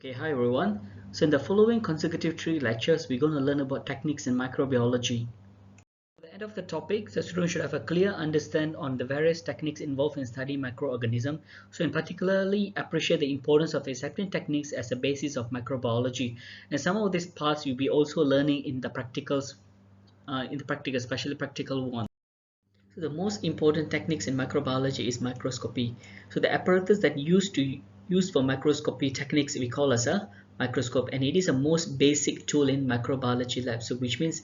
Okay, hi everyone. So in the following consecutive 3 lectures, we're going to learn about techniques in microbiology. At the end of the topic, the student should have a clear understanding on the various techniques involved in studying microorganisms. So in particularly appreciate the importance of accepting techniques as a basis of microbiology. And some of these parts you'll be also learning in the practicals, especially practical one. So the most important techniques in microbiology is microscopy. So the apparatus that used for microscopy techniques we call as a microscope, and it is the most basic tool in microbiology lab. So which means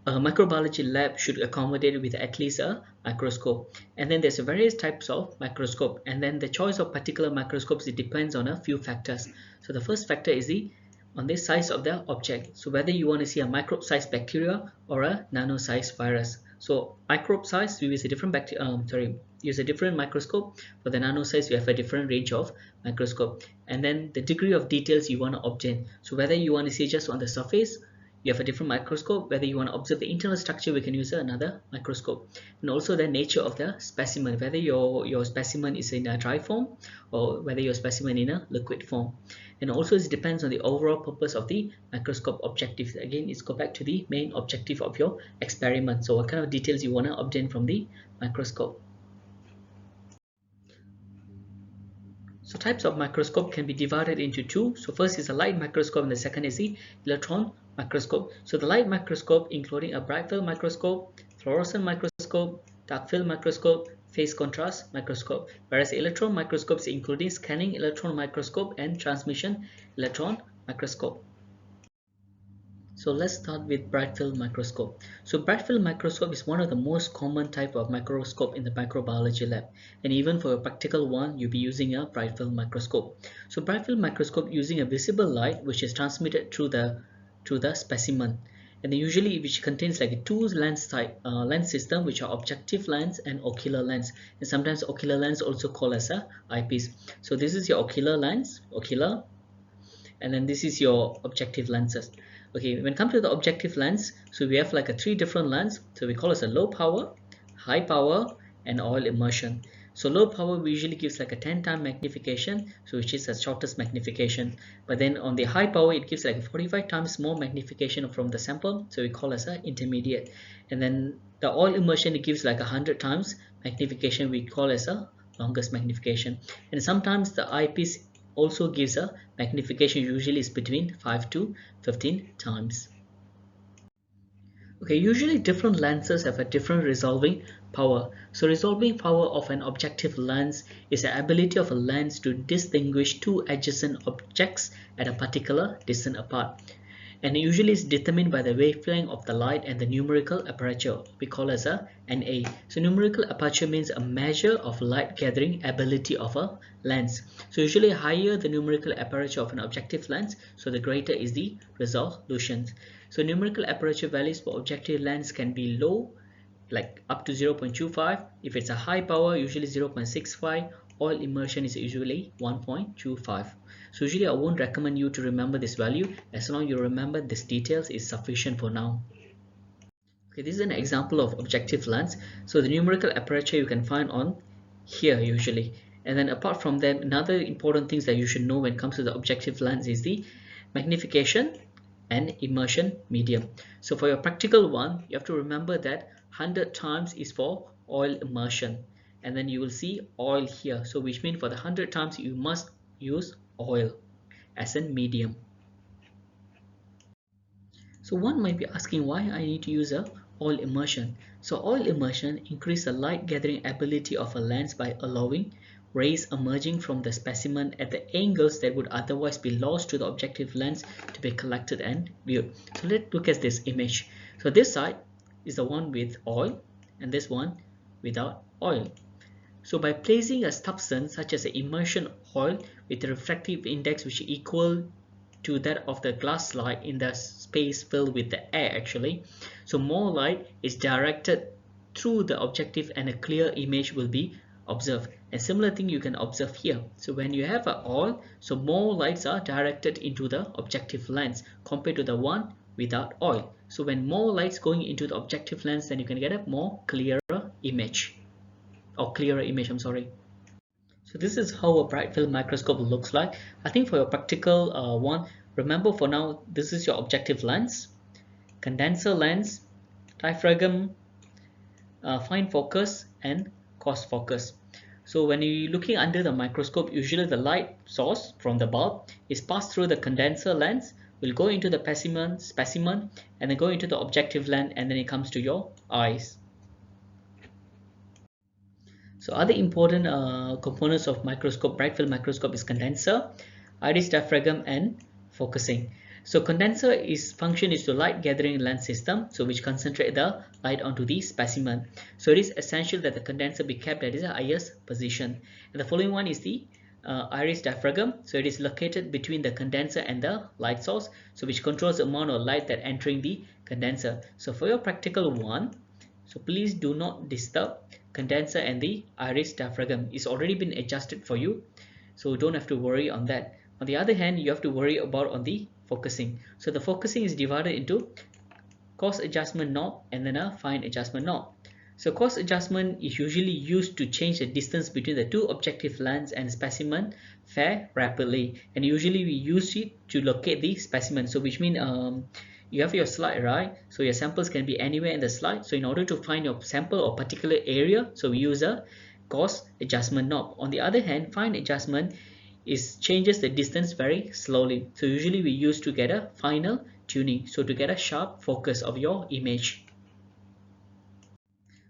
a microbiology lab should accommodate with at least a microscope. And then there's various types of microscope, and then the choice of particular microscopes, it depends on a few factors. So the first factor is the size of the object. So whether you want to see a microbe-sized bacteria or a nano-sized virus. So microbe size, we use a different use a different microscope. For the nano size, we have a different range of microscope. And then the degree of details you want to obtain. So whether you want to see just on the surface, you have a different microscope. Whether you want to observe the internal structure, we can use another microscope. And also the nature of the specimen, whether your specimen is in a dry form or whether your specimen in a liquid form. And also it depends on the overall purpose of the microscope objective. Again, it's go back to the main objective of your experiment. So what kind of details you want to obtain from the microscope. So types of microscope can be divided into two. So first is a light microscope and the second is the electron microscope. So the light microscope including a bright field microscope, fluorescent microscope, dark field microscope, phase contrast microscope, whereas electron microscopes including scanning electron microscope and transmission electron microscope. So let's start with bright field microscope. So bright field microscope is one of the most common type of microscope in the microbiology lab, and even for a practical one you'll be using a bright field microscope. So bright field microscope using a visible light which is transmitted through the specimen, and usually which contains like a two lens type lens system, which are objective lens and ocular lens, and sometimes ocular lens also called as a eyepiece. So this is your ocular lens, and then this is your objective lenses. Okay, when it comes to the objective lens, so we have like a 3 different lens. So we call it a low power, high power, and oil immersion. So low power usually gives like a 10-time magnification, so which is the shortest magnification. But then on the high power, it gives like 45 times more magnification from the sample, so we call as a intermediate. And then the oil immersion, it gives like 100 times magnification, we call as a longest magnification. And sometimes the eyepiece also gives a magnification, usually is between 5 to 15 times. Okay, usually different lenses have a different resolving power. So resolving power of an objective lens is the ability of a lens to distinguish two adjacent objects at a particular distance apart. And it usually is determined by the wavelength of the light and the numerical aperture, we call as a NA. So numerical aperture means a measure of light gathering ability of a lens. So usually higher the numerical aperture of an objective lens, so the greater is the resolution. So numerical aperture values for objective lens can be low, like up to 0.25. If it's a high power, usually 0.65. Oil immersion is usually 1.25. So usually I won't recommend you to remember this value. As long as you remember these details is sufficient for now. Okay, this is an example of objective lens. So the numerical aperture you can find on here usually. And then apart from that, another important things that you should know when it comes to the objective lens is the magnification and immersion medium. So for your practical one, you have to remember that 100 times is for oil immersion, and then you will see oil here, so which means for the 100 times you must use oil as a medium. So one might be asking why I need to use a oil immersion. So oil immersion increases the light gathering ability of a lens by allowing rays emerging from the specimen at the angles that would otherwise be lost to the objective lens to be collected and viewed. So let's look at this image. So this side is the one with oil and this one without oil. So by placing a substance such as an immersion oil with a refractive index which is equal to that of the glass slide in the space filled with the air actually, so more light is directed through the objective and a clear image will be observed. And similar thing you can observe here. So when you have an oil, so more lights are directed into the objective lens compared to the one without oil. So when more lights going into the objective lens, then you can get a more clearer image, or clearer image, I'm sorry. So this is how a bright field microscope looks like. I think for your practical one, remember for now, this is your objective lens, condenser lens, diaphragm, fine focus, and coarse focus. So when you're looking under the microscope, usually the light source from the bulb is passed through the condenser lens, will go into the specimen, and then go into the objective lens, and then it comes to your eyes. So other important components of microscope, bright field microscope is condenser, iris diaphragm, and focusing. So condenser is function is to light gathering lens system, so which concentrate the light onto the specimen. So it is essential that the condenser be kept at its highest position. And the following one is the iris diaphragm. So it is located between the condenser and the light source, so which controls the amount of light that entering the condenser. So for your practical one, so please do not disturb condenser and the iris diaphragm. It's already been adjusted for you, so don't have to worry on that. On the other hand, you have to worry about on the focusing. So the focusing is divided into coarse adjustment knob and then a fine adjustment knob. So coarse adjustment is usually used to change the distance between the two objective lens and specimen fair rapidly, and usually we use it to locate the specimen. So which means you have your slide, right? So your samples can be anywhere in the slide. So in order to find your sample or particular area, so we use a coarse adjustment knob. On the other hand, fine adjustment is changes the distance very slowly. So usually we use to get a final tuning, so to get a sharp focus of your image.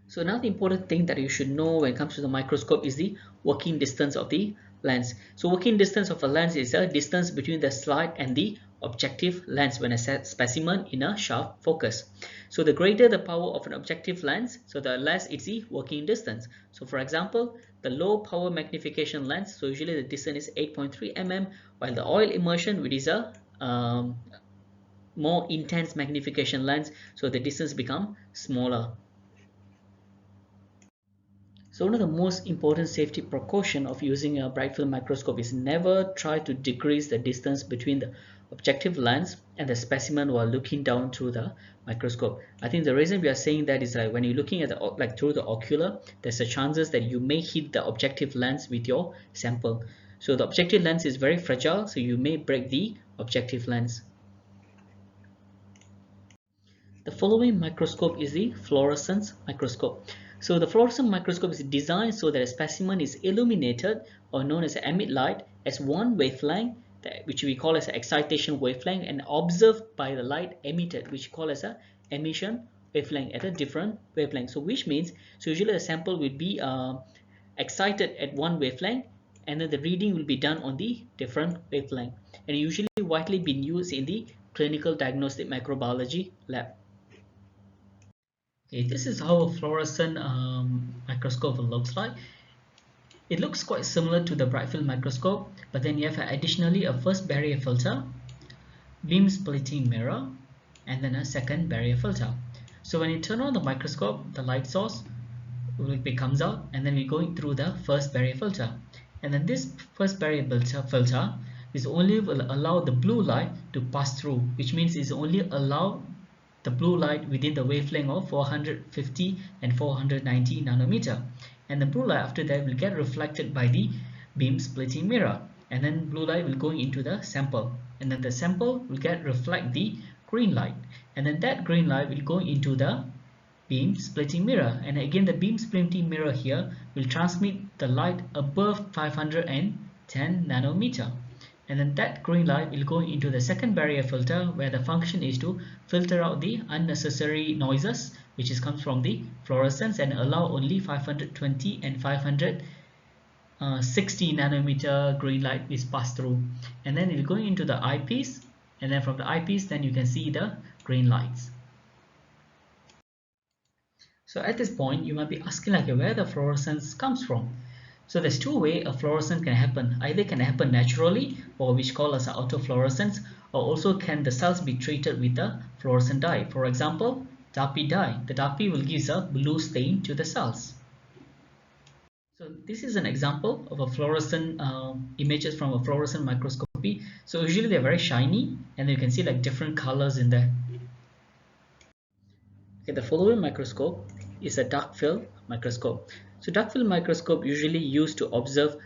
So another important thing that you should know when it comes to the microscope is the working distance of the lens. So working distance of a lens is a distance between the slide and the objective lens when a specimen in a sharp focus. So the greater the power of an objective lens, so the less it's the working distance. So for example, the low power magnification lens, so usually the distance is 8.3 mm, while the oil immersion, which is a more intense magnification lens, so the distance become smaller. So one of the most important safety precaution of using a bright field microscope is never try to decrease the distance between the objective lens and the specimen while looking down through the microscope. I think the reason we are saying that is that when you're looking at the through the ocular, there's a chances that you may hit the objective lens with your sample. So the objective lens is very fragile, so you may break the objective lens. The following microscope is the fluorescence microscope. So the fluorescence microscope is designed so that a specimen is illuminated, or known as emit light, as one wavelength, which we call as an excitation wavelength, and observed by the light emitted, which we call as a emission wavelength, at a different wavelength. So which means, so usually the sample will be excited at one wavelength, and then the reading will be done on the different wavelength, and usually widely been used in the clinical diagnostic microbiology lab. Okay, this is how a fluorescent microscope looks like. It looks quite similar to the bright field microscope, but then you have additionally a first barrier filter, beam splitting mirror, and then a second barrier filter. So when you turn on the microscope, the light source comes out, and then we go through the first barrier filter. And then this first barrier filter is only will allow the blue light to pass through, which means it's only allow the blue light within the wavelength of 450 and 490 nanometer, and the blue light after that will get reflected by the beam splitting mirror, and then blue light will go into the sample, and then the sample will get reflect the green light, and then that green light will go into the beam splitting mirror, and again the beam splitting mirror here will transmit the light above 510 nanometer. And then that green light will go into the second barrier filter, where the function is to filter out the unnecessary noises which comes from the fluorescence, and allow only 520 and 560 nanometer green light is passed through. And then it will go into the eyepiece, and then from the eyepiece then you can see the green lights. So at this point you might be asking like where the fluorescence comes from. So there's two ways a fluorescence can happen. Either can happen naturally, or which call as autofluorescence, or also can the cells be treated with a fluorescent dye. For example, DAPI dye. The DAPI will give a blue stain to the cells. So this is an example of a fluorescent images from a fluorescent microscopy. So usually they're very shiny, and you can see like different colors in there. Okay, the following microscope is a dark field microscope. So dark field microscope usually used to observe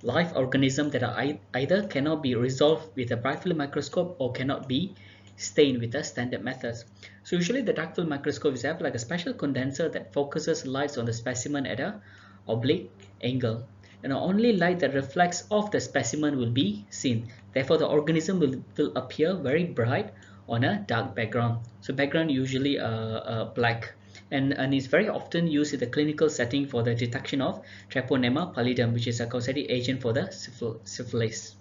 live organisms that are either cannot be resolved with a bright field microscope or cannot be stained with the standard methods. So usually the dark field microscope is have like a special condenser that focuses lights on the specimen at a oblique angle. And only light that reflects off the specimen will be seen. Therefore, the organism will appear very bright on a dark background. So background usually black. And is very often used in the clinical setting for the detection of Treponema pallidum, which is a causative agent for the syphilis.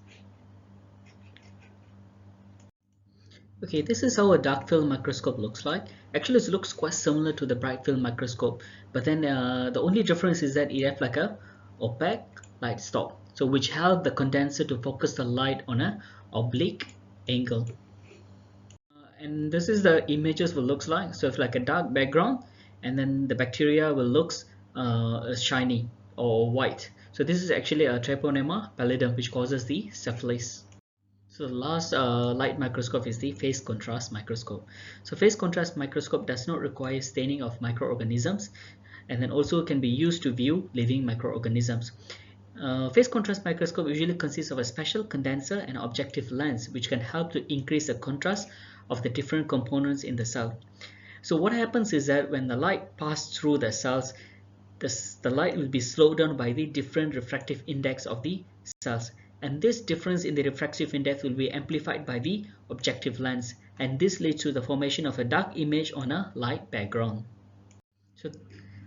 Okay, this is how a dark field microscope looks like. Actually, it looks quite similar to the bright field microscope, but then the only difference is that it has like a opaque light stop, so which help the condenser to focus the light on a oblique angle. And this is the images will looks like. So it's like a dark background, and then the bacteria will looks shiny or white. So this is actually a Treponema pallidum, which causes the syphilis. So the last light microscope is the phase contrast microscope. So phase contrast microscope does not require staining of microorganisms, and then also can be used to view living microorganisms. Phase contrast microscope usually consists of a special condenser and objective lens, which can help to increase the contrast of the different components in the cell. So what happens is that when the light passes through the cells, the light will be slowed down by the different refractive index of the cells, and this difference in the refractive index will be amplified by the objective lens, and this leads to the formation of a dark image on a light background. So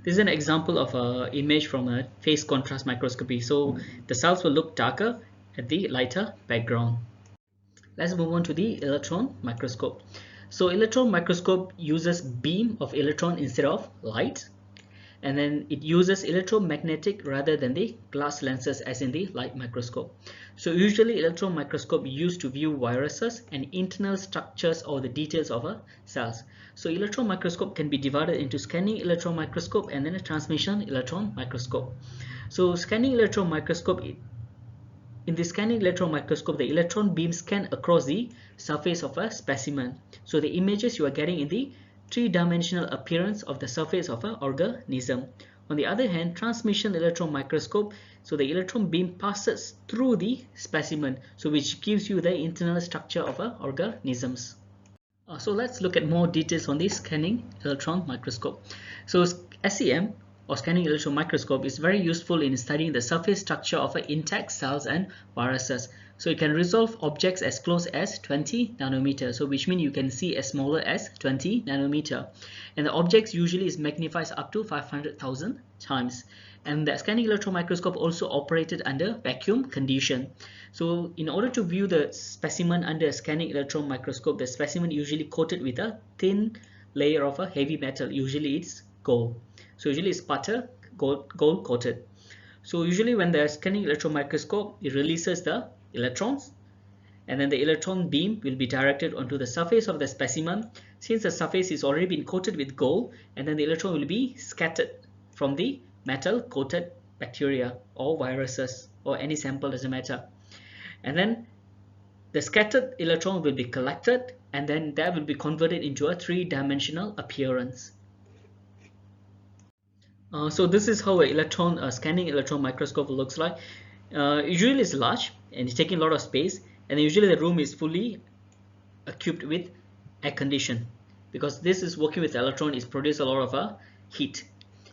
this is an example of an image from a phase contrast microscopy. So the cells will look darker at the lighter background. Let's move on to the electron microscope. So electron microscope uses beam of electron instead of light, and then it uses electromagnetic rather than the glass lenses as in the light microscope. So usually electron microscope used to view viruses and internal structures or the details of a cells. So electron microscope can be divided into scanning electron microscope and then a transmission electron microscope. So scanning electron microscope, in the scanning electron microscope, the electron beam scan across the surface of a specimen. So the images you are getting in the three-dimensional appearance of the surface of an organism. On the other hand, transmission electron microscope, so the electron beam passes through the specimen, so which gives you the internal structure of organisms. So let's look at more details on the scanning electron microscope. So SEM or scanning electron microscope is very useful in studying the surface structure of intact cells and viruses. So it can resolve objects as close as 20 nanometer, so which means you can see as smaller as 20 nanometer, and the objects usually is magnified up to 500,000 times. And the scanning electron microscope also operated under vacuum condition. So in order to view the specimen under a scanning electron microscope, the specimen usually coated with a thin layer of a heavy metal, usually it's gold. So usually it's butter gold coated. So usually when the scanning electron microscope, it releases the electrons, and then the electron beam will be directed onto the surface of the specimen. Since the surface is already been coated with gold, and then the electron will be scattered from the metal coated bacteria or viruses or any sample, doesn't matter. And then the scattered electron will be collected, and then that will be converted into a three-dimensional appearance. So this is how a scanning electron microscope looks like. Usually it's large and it's taking a lot of space, and usually the room is fully equipped with air condition, because this is working with electron, is produce a lot of heat.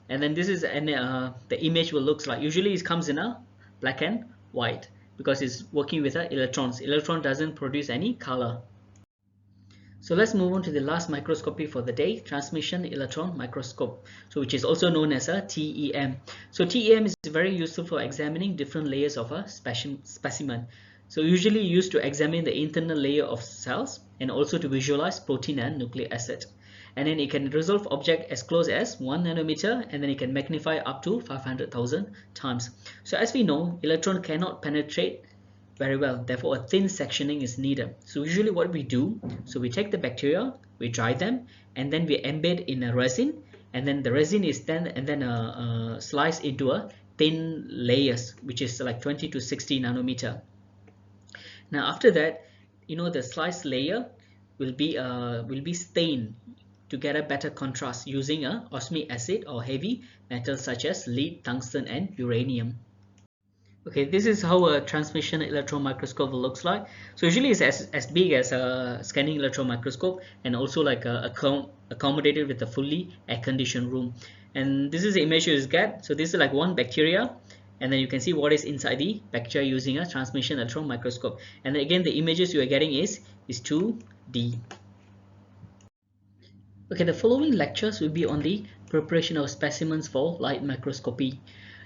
And then this is the image will looks like. Usually it comes in a black and white because it's working with electrons. Electron doesn't produce any color. So let's move on to the last microscopy for the day, transmission electron microscope, so which is also known as a TEM. So TEM is very useful for examining different layers of a specimen. So usually used to examine the internal layer of cells and also to visualize protein and nucleic acid. And then it can resolve object as close as 1 nanometer, and then it can magnify up to 500,000 times. So as we know, electron cannot penetrate very well, therefore a thin sectioning is needed. So usually what we do, so we take the bacteria, we dry them, and then we embed in a resin, and then the resin is then sliced into a thin layers, which is like 20 to 60 nanometer. Now after that, the sliced layer will be stained to get a better contrast using osmic acid or heavy metals such as lead, tungsten and uranium. Okay, this is how a transmission electron microscope looks like. So usually it's as big as a scanning electron microscope, and also like accommodated with a fully air-conditioned room. And this is the image you get. So this is like one bacteria, and then you can see what is inside the bacteria using a transmission electron microscope. And then again, the images you are getting is 2D. Okay, the following lectures will be on the preparation of specimens for light microscopy.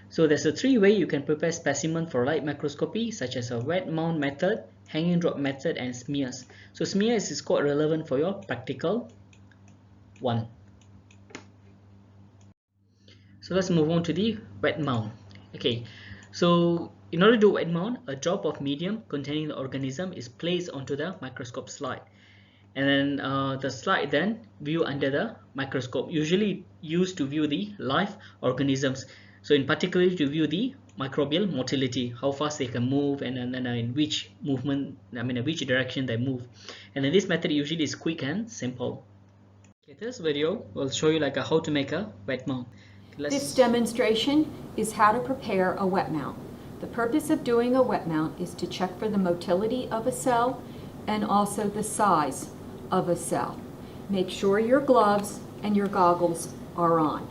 So there's a three-way you can prepare specimen for light microscopy, such as a wet mount method, hanging drop method, and smears. So smears is quite relevant for your practical one. So let's move on to the wet mount. Okay, so in order to do wet mount, a drop of medium containing the organism is placed onto the microscope slide. And then the slide then view under the microscope, usually used to view the live organisms. So in particular to view the microbial motility, how fast they can move, and then in which movement, in which direction they move. And then this method usually is quick and simple. Okay, this video will show you like how to make a wet mount. Okay, This demonstration is how to prepare a wet mount. The purpose of doing a wet mount is to check for the motility of a cell and also the size of a cell. Make sure your gloves and your goggles are on.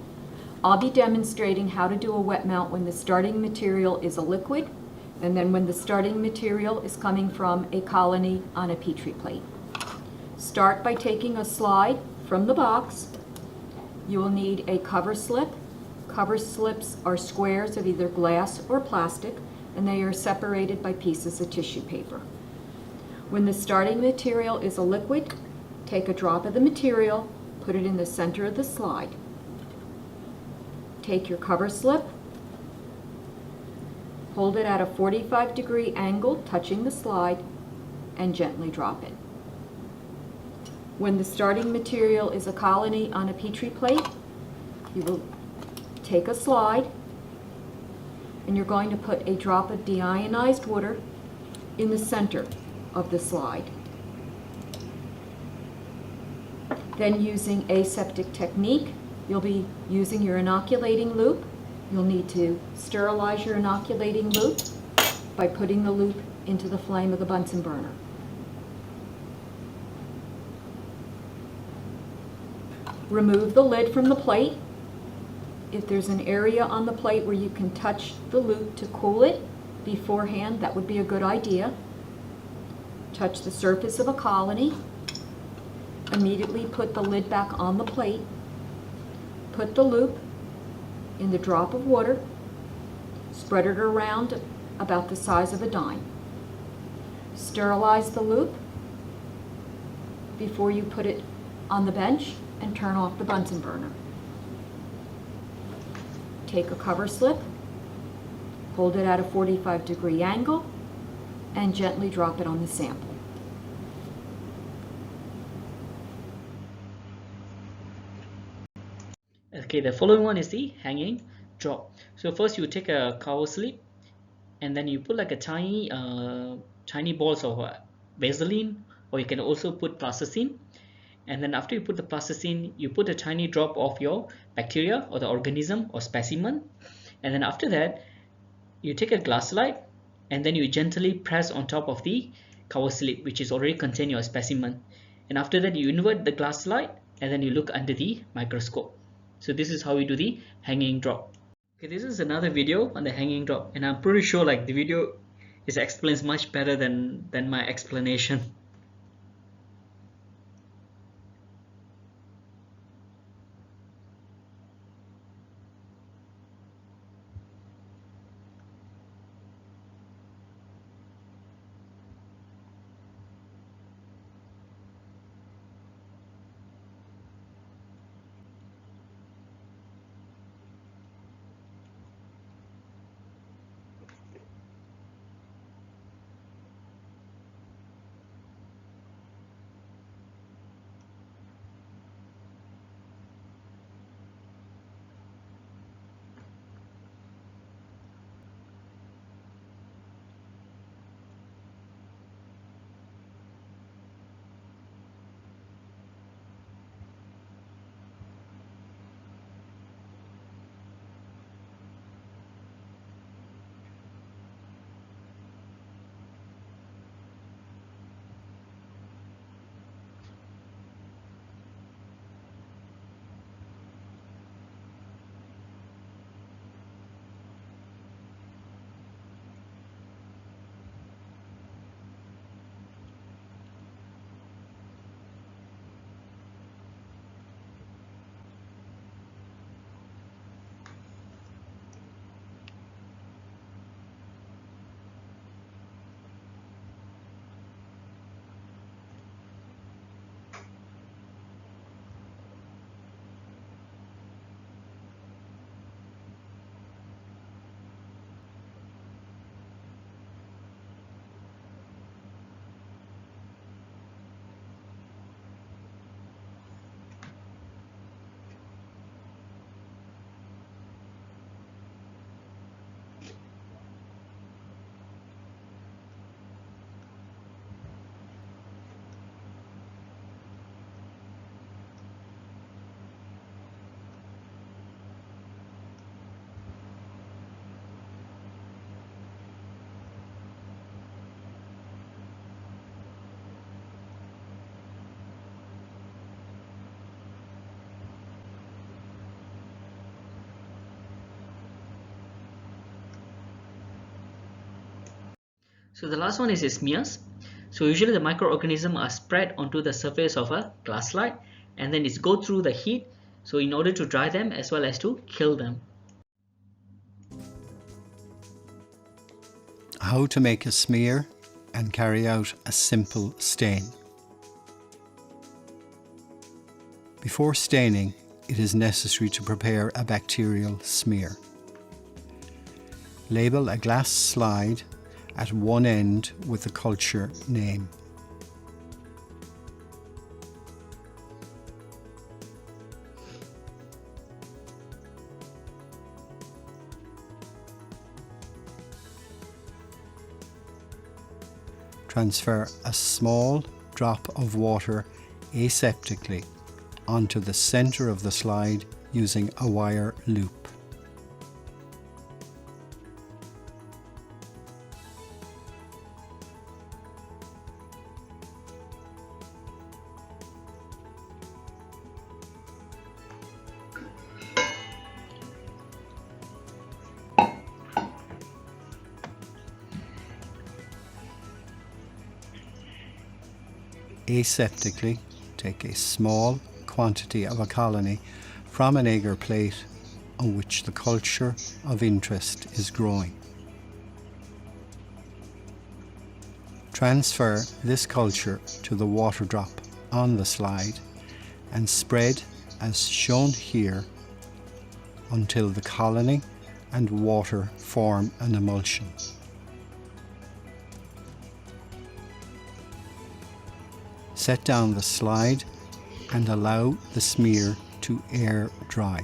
I'll be demonstrating how to do a wet mount when the starting material is a liquid, and then when the starting material is coming from a colony on a Petri plate. Start by taking a slide from the box. You will need a cover slip. Cover slips are squares of either glass or plastic, and they are separated by pieces of tissue paper. When the starting material is a liquid, take a drop of the material, put it in the center of the slide. Take your cover slip, hold it at a 45-degree angle touching the slide, and gently drop it. When the starting material is a colony on a Petri plate, you will take a slide, and you're going to put a drop of deionized water in the center of the slide. Then, using aseptic technique, you'll be using your inoculating loop. You'll need to sterilize your inoculating loop by putting the loop into the flame of the Bunsen burner. Remove the lid from the plate. If there's an area on the plate where you can touch the loop to cool it beforehand, that would be a good idea. Touch the surface of a colony. Immediately put the lid back on the plate. Put the loop in the drop of water. Spread it around about the size of a dime. Sterilize the loop before you put it on the bench and turn off the Bunsen burner. Take a cover slip, hold it at a 45-degree angle, and gently drop it on the sample. Okay, the following one is the hanging drop. So first you take a cover slip, and then you put like a tiny balls of Vaseline, or you can also put plasticine. And then after you put the plasticine, you put a tiny drop of your bacteria or the organism or specimen. And then after that, you take a glass slide, and then you gently press on top of the cover slip, which is already contain your specimen. And after that, you invert the glass slide, and then you look under the microscope. So this is how we do the hanging drop. Okay, this is another video on the hanging drop, and I'm pretty sure like the video explains much better than my explanation. So the last one is smears. So usually the microorganisms are spread onto the surface of a glass slide and then it's go through the heat, so in order to dry them as well as to kill them. How to make a smear and carry out a simple stain. Before staining, it is necessary to prepare a bacterial smear. Label a glass slide at one end with the culture name. Transfer a small drop of water aseptically onto the center of the slide using a wire loop. Aseptically, take a small quantity of a colony from an agar plate on which the culture of interest is growing. Transfer this culture to the water drop on the slide and spread as shown here until the colony and water form an emulsion. Set down the slide and allow the smear to air dry.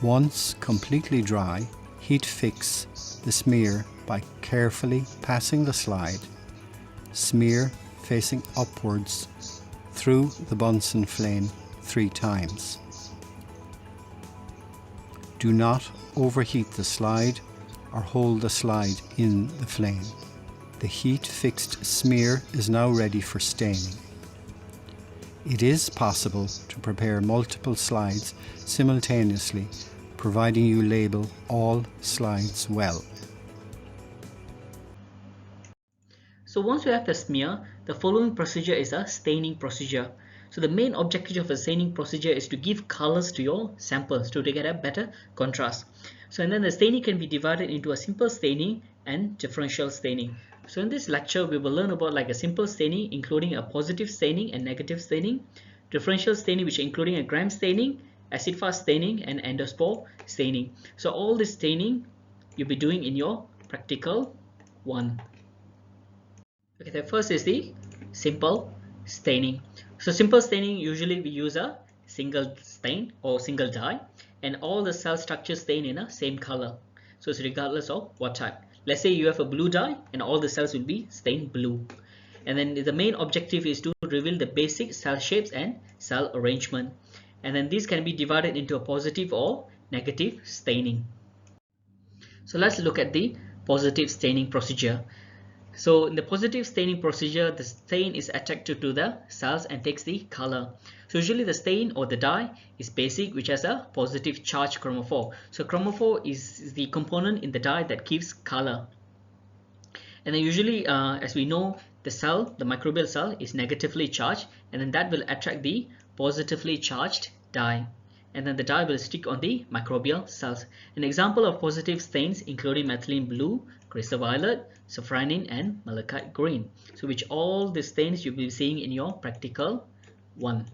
Once completely dry, heat fix the smear by carefully passing the slide, smear facing upwards through the Bunsen flame 3 times. Do not overheat the slide or hold the slide in the flame. The heat-fixed smear is now ready for staining. It is possible to prepare multiple slides simultaneously, providing you label all slides well. So once you have the smear, the following procedure is a staining procedure. So the main objective of a staining procedure is to give colors to your samples to get a better contrast. So and then the staining can be divided into a simple staining and differential staining. So in this lecture we will learn about like a simple staining including a positive staining and negative staining, differential staining which including a gram staining, acid fast staining and endospore staining. So all this staining you'll be doing in your practical 1. Okay, the first is the simple staining. So simple staining, usually we use a single stain or single dye and all the cell structures stain in a same color. So it's regardless of what type. Let's say you have a blue dye and all the cells will be stained blue. And then the main objective is to reveal the basic cell shapes and cell arrangement. And then these can be divided into a positive or negative staining. So let's look at the positive staining procedure. So in the positive staining procedure, the stain is attracted to the cells and takes the color. So usually the stain or the dye is basic, which has a positive charge chromophore. So chromophore is the component in the dye that gives color. And then usually, as we know, the cell, the microbial cell, is negatively charged, and then that will attract the positively charged dye. And then the dye will stick on the microbial cells. An example of positive stains including methylene blue, crystal violet, safranin and malachite green. So which all the stains you'll be seeing in your practical 1.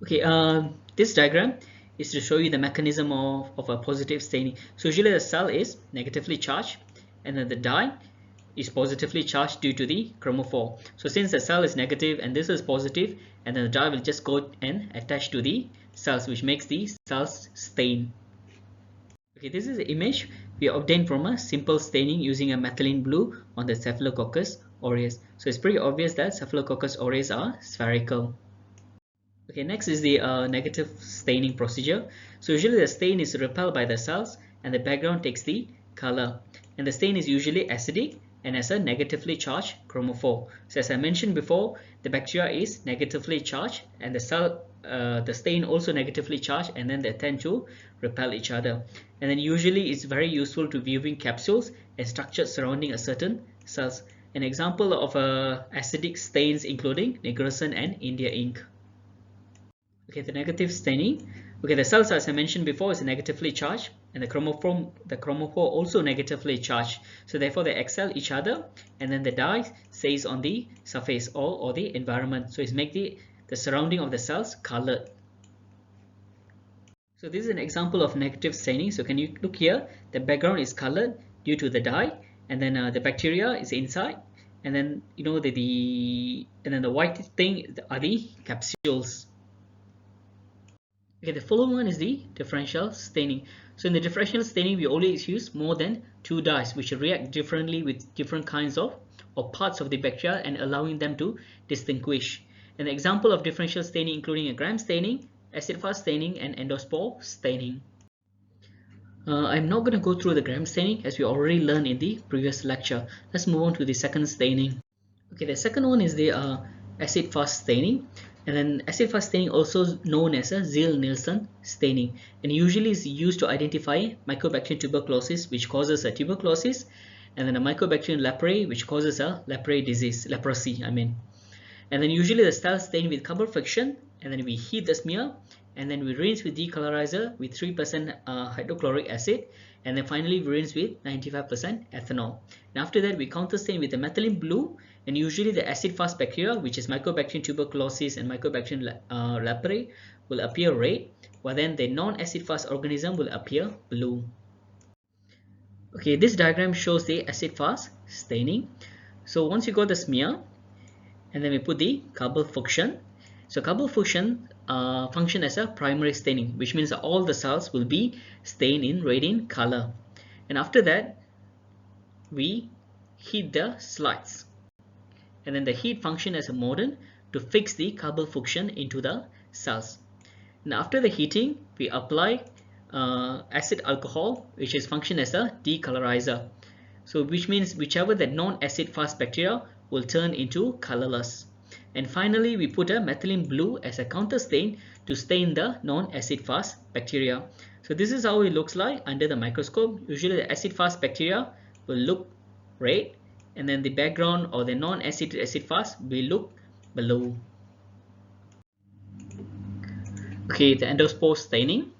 Okay, this diagram is to show you the mechanism of a positive staining. So usually the cell is negatively charged and then the dye is positively charged due to the chromophore. So since the cell is negative and this is positive, and then the dye will just go and attach to the cells, which makes the cells stain. Okay, this is the image we obtained from a simple staining using a methylene blue on the Staphylococcus aureus. So it's pretty obvious that Staphylococcus aureus are spherical. Okay, next is the negative staining procedure. So usually the stain is repelled by the cells and the background takes the color. And the stain is usually acidic and has a negatively charged chromophore. So as I mentioned before, the bacteria is negatively charged and the cell the stain also negatively charged, and then they tend to repel each other. And then usually it's very useful to viewing capsules and structures surrounding a certain cells. An example of acidic stains including nigrosan and India ink. Okay, the negative staining. Okay, the cells, as I mentioned before, is negatively charged, and the chromophore also negatively charged. So therefore they excel each other, and then the dye stays on the surface or the environment. So it's make the surrounding of the cells colored. So this is an example of negative staining. So can you look here? The background is colored due to the dye, and then the bacteria is inside, and then the white thing are the capsules. Okay, the following one is the differential staining. So in the differential staining, we always use more than 2 dyes which react differently with different kinds of or parts of the bacteria and allowing them to distinguish. An example of differential staining including a gram staining, acid-fast staining, and endospore staining. I'm not going to go through the gram staining as we already learned in the previous lecture. Let's move on to the second staining. Okay, the second one is the acid-fast staining, and then acid-fast staining also known as a Ziehl-Neelsen staining, and usually is used to identify Mycobacterium tuberculosis, which causes a tuberculosis, and then a Mycobacterium leprae, which causes a leprosy. And then usually the cells stain with carbon friction, and then we heat the smear, and then we rinse with decolorizer with 3% hydrochloric acid, and then finally we rinse with 95% ethanol. And after that we counter stain with the methylene blue, and usually the acid-fast bacteria, which is Mycobacterium tuberculosis and Mycobacterium leprae, will appear red, while then the non-acid-fast organism will appear blue. Okay, this diagram shows the acid-fast staining. So once you got the smear, and then we put the carbon friction. So carbon friction function as a primary staining, which means that all the cells will be stained in red in color. And after that, we heat the slides, and then the heat function as a mordant to fix the carbon friction into the cells. And after the heating, we apply acid alcohol, which is function as a decolorizer. So which means whichever the non-acid fast bacteria will turn into colorless. And finally, we put a methylene blue as a counter stain to stain the non-acid fast bacteria. So this is how it looks like under the microscope. Usually the acid fast bacteria will look red, and then the background or the non-acid acid fast will look blue. Okay, the endospore staining.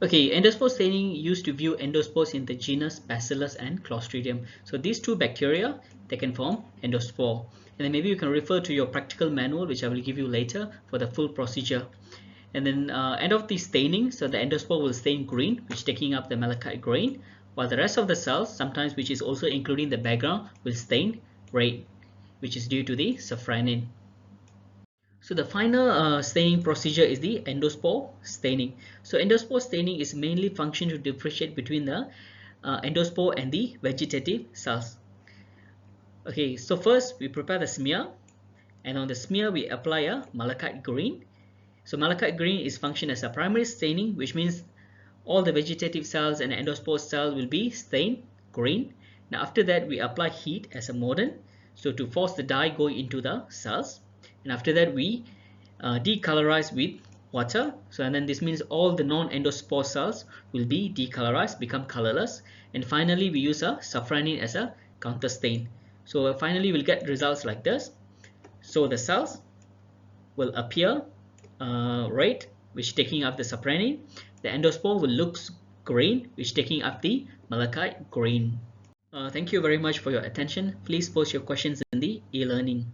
Okay, endospore staining used to view endospores in the genus Bacillus and Clostridium. So these two bacteria, they can form endospore. And then maybe you can refer to your practical manual, which I will give you later for the full procedure. And then end of the staining, so the endospore will stain green, which taking up the malachite green, while the rest of the cells, sometimes which is also including the background, will stain red, which is due to the safranin. So the final staining procedure is the endospore staining. So endospore staining is mainly function to differentiate between the endospore and the vegetative cells. Okay, so first we prepare the smear, and on the smear we apply a malachite green. So malachite green is function as a primary staining, which means all the vegetative cells and endospore cells will be stained green. Now after that we apply heat as a mordant, so to force the dye go into the cells. And after that we decolorize with water. So and then this means all the non-endospore cells will be decolorized, become colorless. And finally we use a safranin as a counter stain. So finally we'll get results like this. So the cells will appear red, which taking up the safranin. The endospore will look green, which taking up the malachite green. Thank you very much for your attention. Please post your questions in the e-learning.